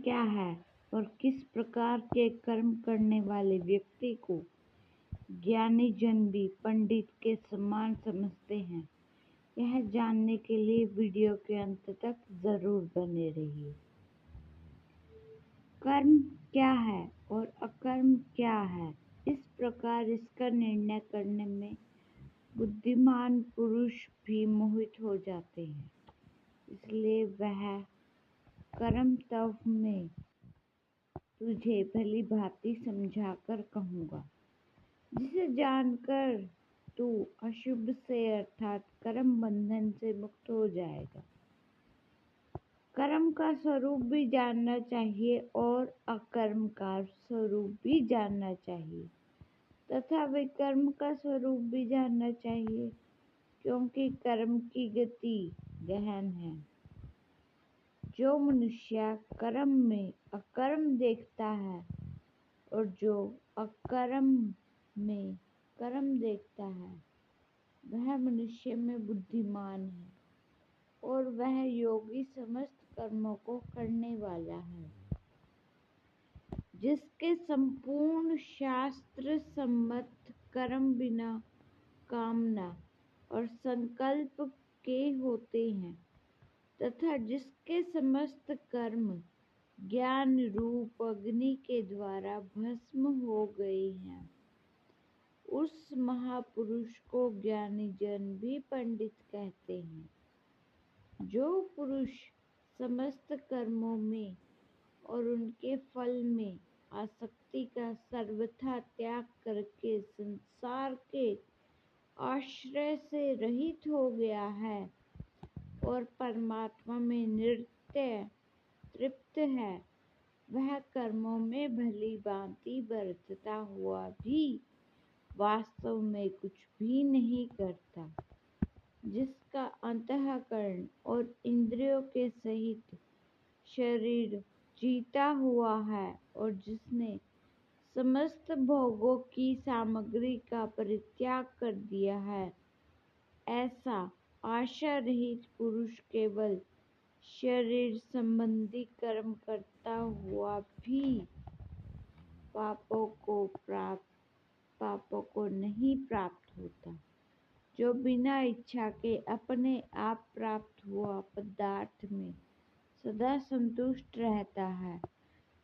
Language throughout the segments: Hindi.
क्या है और किस प्रकार के कर्म करने वाले व्यक्ति को ज्ञानी जन भी पंडित के समान समझते हैं, यह जानने के लिए वीडियो के अंत तक जरूर बने रहिए। कर्म क्या है और अकर्म क्या है, इस प्रकार इसका निर्णय करने में बुद्धिमान पुरुष भी मोहित हो जाते हैं। इसलिए वह कर्म तव में तुझे भली भांति समझाकर कहूँगा, जिसे जानकर तू अशुभ से अर्थात कर्म बंधन से मुक्त हो जाएगा। कर्म का स्वरूप भी जानना चाहिए और अकर्म का स्वरूप भी जानना चाहिए तथा विकर्म का स्वरूप भी जानना चाहिए, क्योंकि कर्म की गति गहन है। जो मनुष्य कर्म में अकर्म देखता है और जो अकर्म में कर्म देखता है, वह मनुष्य में बुद्धिमान है और वह योगी समस्त कर्मों को करने वाला है, जिसके संपूर्ण शास्त्र सम्मत कर्म बिना कामना और संकल्प के होते हैं तथा जिसके समस्त कर्म ज्ञान रूप अग्नि के द्वारा भस्म हो गए हैं, उस महापुरुष को ज्ञानी जन भी पंडित कहते हैं। जो पुरुष समस्त कर्मों में और उनके फल में आसक्ति का सर्वथा त्याग करके संसार के आश्रय से रहित हो गया है और परमात्मा में नित्य तृप्त है, वह कर्मों में भली भांति बरतता हुआ भी वास्तव में कुछ भी नहीं करता। जिसका अंतःकरण और इंद्रियों के सहित शरीर जीता हुआ है और जिसने समस्त भोगों की सामग्री का परित्याग कर दिया है, ऐसा आशा रहित पुरुष केवल शरीर संबंधी कर्म करता हुआ भी पापों को नहीं प्राप्त होता। जो बिना इच्छा के अपने आप प्राप्त हुआ पदार्थ में सदा संतुष्ट रहता है,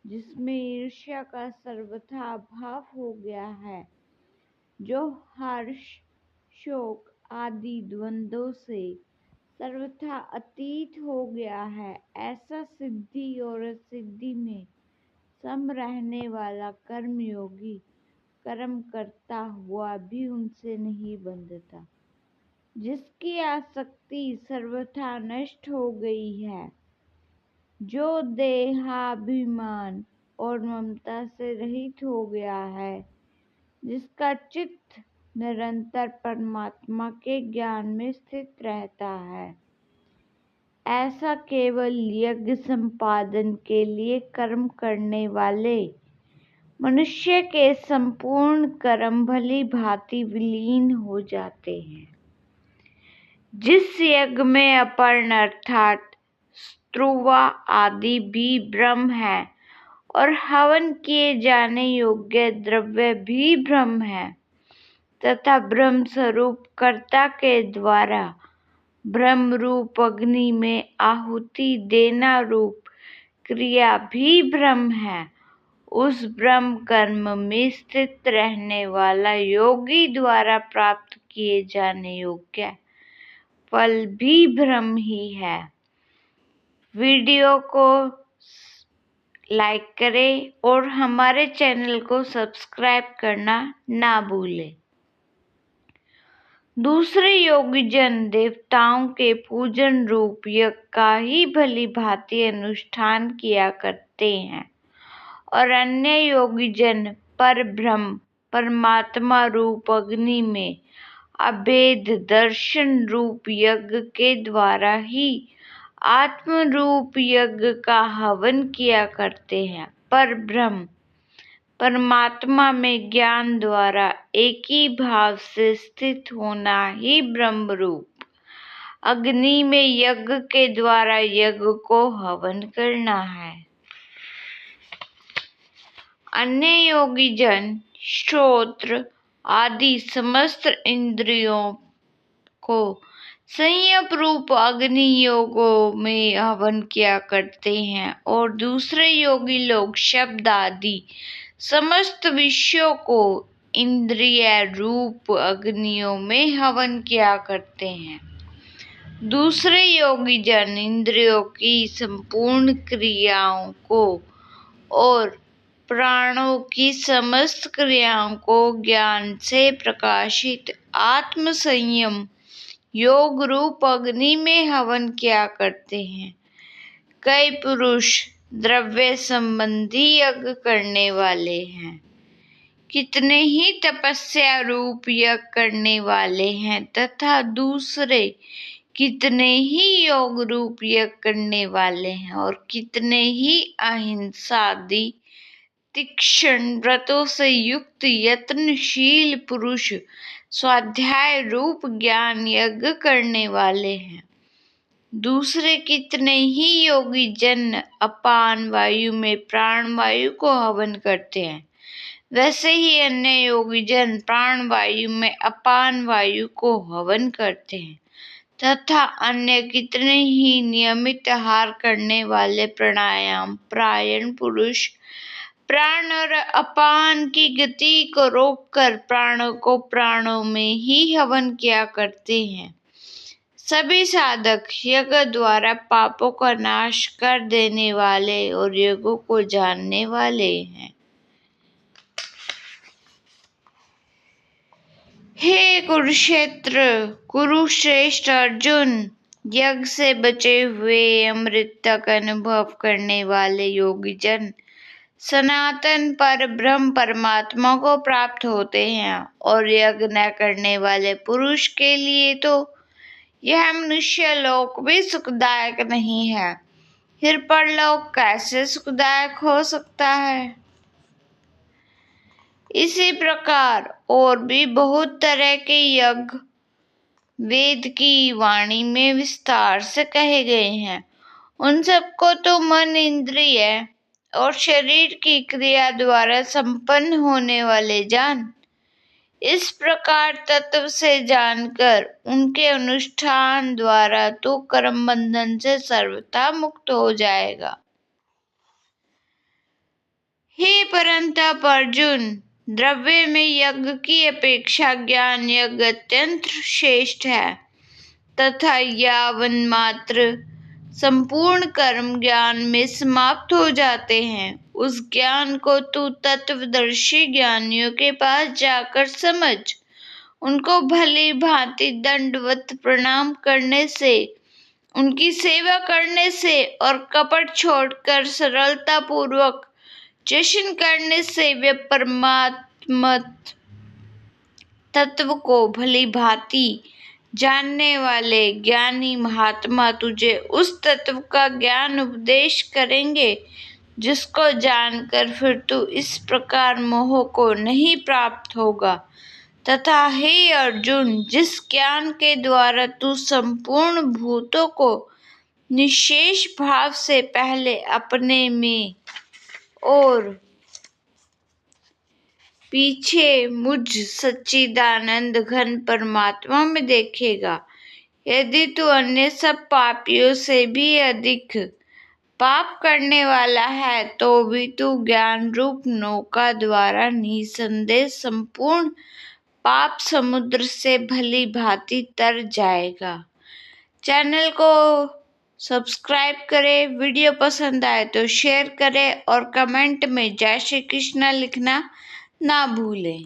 जिसमें ईर्ष्या का सर्वथा अभाव हो गया है, जो हर्ष शोक आदि द्वंद्वों से सर्वथा अतीत हो गया है, ऐसा सिद्धि और असिद्धि में सम रहने वाला कर्मयोगी कर्म करता हुआ भी उनसे नहीं बंधता। जिसकी आसक्ति सर्वथा नष्ट हो गई है, जो देहाभिमान और ममता से रहित हो गया है, जिसका चित्त निरंतर परमात्मा के ज्ञान में स्थित रहता है, ऐसा केवल यज्ञ संपादन के लिए कर्म करने वाले मनुष्य के संपूर्ण कर्म भली भांति विलीन हो जाते हैं। जिस यज्ञ में अपर्ण अर्थात स्त्रुवा आदि भी ब्रह्म है और हवन किए जाने योग्य द्रव्य भी ब्रह्म है तथा ब्रह्म स्वरूप कर्ता के द्वारा ब्रह्म रूप अग्नि में आहुति देना रूप क्रिया भी ब्रह्म है, उस ब्रह्म कर्म में स्थित रहने वाला योगी द्वारा प्राप्त किए जाने योग्य फल भी ब्रह्म ही है। वीडियो को लाइक करें और हमारे चैनल को सब्सक्राइब करना ना भूलें। दूसरे योगी जन देवताओं के पूजन रूप यज्ञ का ही भली भांति अनुष्ठान किया करते हैं और अन्य योगी जन परब्रह्म परमात्मा रूप अग्नि में अभेद दर्शन रूप यज्ञ के द्वारा ही आत्म रूप यज्ञ का हवन किया करते हैं। परब्रह्म परमात्मा में ज्ञान द्वारा एक ही भाव से स्थित होना ही ब्रह्म रूप अग्नि में यज्ञ के द्वारा यज्ञ को हवन करना है। अन्य योगी जन श्रोत्र आदि समस्त इंद्रियों को संयम रूप अग्नि योगों में हवन किया करते हैं और दूसरे योगी लोग शब्द आदि समस्त विषयों को इंद्रिय रूप अग्नियों में हवन किया करते हैं। दूसरे योगी जन इंद्रियों की संपूर्ण क्रियाओं को और प्राणों की समस्त क्रियाओं को ज्ञान से प्रकाशित आत्म संयम योग रूप अग्नि में हवन किया करते हैं। कई पुरुष द्रव्य संबंधी यज्ञ करने वाले हैं, कितने ही तपस्या रूप यज्ञ करने वाले हैं तथा दूसरे कितने ही योग रूप यज्ञ करने वाले हैं और कितने ही अहिंसा आदि तीक्ष्ण व्रतों से युक्त यत्नशील पुरुष स्वाध्याय रूप ज्ञान यज्ञ करने वाले हैं। दूसरे कितने ही योगी जन अपान वायु में प्राण वायु को हवन करते हैं, वैसे ही अन्य योगी जन प्राण वायु में अपान वायु को हवन करते हैं तथा अन्य कितने ही नियमित आहार करने वाले प्राणायाम परायण पुरुष प्राण और अपान की गति को रोककर प्राणों को प्राणों में ही हवन किया करते हैं। सभी साधक यज्ञ द्वारा पापों का नाश कर देने वाले और यज्ञों को जानने वाले हैं। हे कुरुक्षेत्र कुरुश्रेष्ठ अर्जुन, यज्ञ से बचे हुए अमृत तक अनुभव करने वाले योगी जन सनातन पर ब्रह्म परमात्मा को प्राप्त होते हैं और यज्ञ न करने वाले पुरुष के लिए तो यह मनुष्य लोक भी सुखदायक नहीं है, फिर परलोक कैसे सुखदायक हो सकता है। इसी प्रकार और भी बहुत तरह के यज्ञ वेद की वाणी में विस्तार से कहे गए हैं। उन सबको तो मन इंद्रिय और शरीर की क्रिया द्वारा संपन्न होने वाले जान। इस प्रकार तत्व से जानकर उनके अनुष्ठान द्वारा तो कर्म बंधन से सर्वथा मुक्त हो जाएगा। हे परंतप अर्जुन, द्रव्य में यज्ञ की अपेक्षा ज्ञान यज्ञ अत्यंत श्रेष्ठ है तथा यावन मात्र संपूर्ण कर्म ज्ञान में समाप्त हो जाते हैं, उस ज्ञान को तू तत्वदर्शी ज्ञानियों के पास जाकर समझ। उनको भली भांति दंडवत प्रणाम करने से, उनकी सेवा करने से और कपट छोड़कर सरलता पूर्वक जश्न करने से वे परमात्मा तत्व को भली भांति जानने वाले ज्ञानी महात्मा तुझे उस तत्व का ज्ञान उपदेश करेंगे जिसको जानकर फिर तू इस प्रकार मोह को नहीं प्राप्त होगा। तथा हे अर्जुन, जिस ज्ञान के द्वारा तू संपूर्ण भूतों को निशेष भाव से पहले अपने में और पीछे मुझ सच्चिदानंद घन परमात्मा में देखेगा, यदि तू अन्य सब पापियों से भी अधिक पाप करने वाला है तो भी तू ज्ञान रूप नौका द्वारा निसंदेह संपूर्ण पाप समुद्र से भली भांति तर जाएगा। चैनल को सब्सक्राइब करें, वीडियो पसंद आए तो शेयर करें और कमेंट में जय श्री कृष्ण लिखना ना भूलें।